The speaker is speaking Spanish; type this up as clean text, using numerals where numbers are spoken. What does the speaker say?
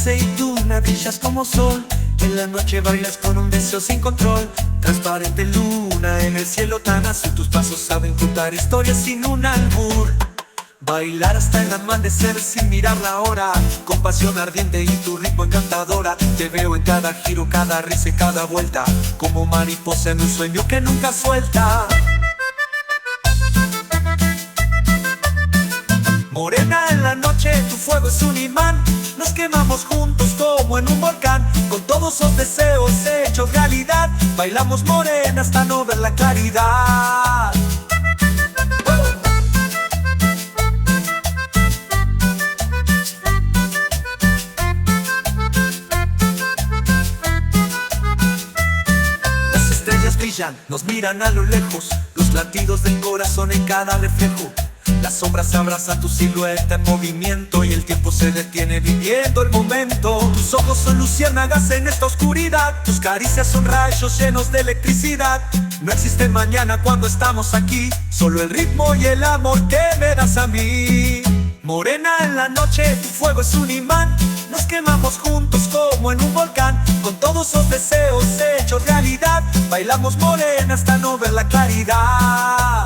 amanece y tú me brillas como sol. En la noche bailas con un deseo sin control. Transparente luna en el cielo tan azul. Tus pasos saben contar historias sin un albur. Bailar hasta el amanecer sin mirar la hora. Con pasión ardiente y tu ritmo encantadora. Te veo en cada giro, cada risa y cada vuelta. Como mariposa en un sueño que nunca suelta. Morena en la noche, tu fuego es un imán. Nos quemamos juntos como en un volcán. Con todos los deseos hechos realidad. Bailamos morena hasta no ver la claridad. Las estrellas brillan, nos miran a lo lejos. Los latidos del corazón en cada reflejo. Las sombras abrazan tu silueta en movimiento y el tiempo se detiene viviendo el momento. Tus ojos son luciérnagas en esta oscuridad. Tus caricias son rayos llenos de electricidad. No existe mañana cuando estamos aquí. Solo el ritmo y el amor que me das a mí. Morena en la noche, tu fuego es un imán. Nos quemamos juntos como en un volcán. Con todos los deseos hechos realidad. Bailamos morena hasta no ver la claridad.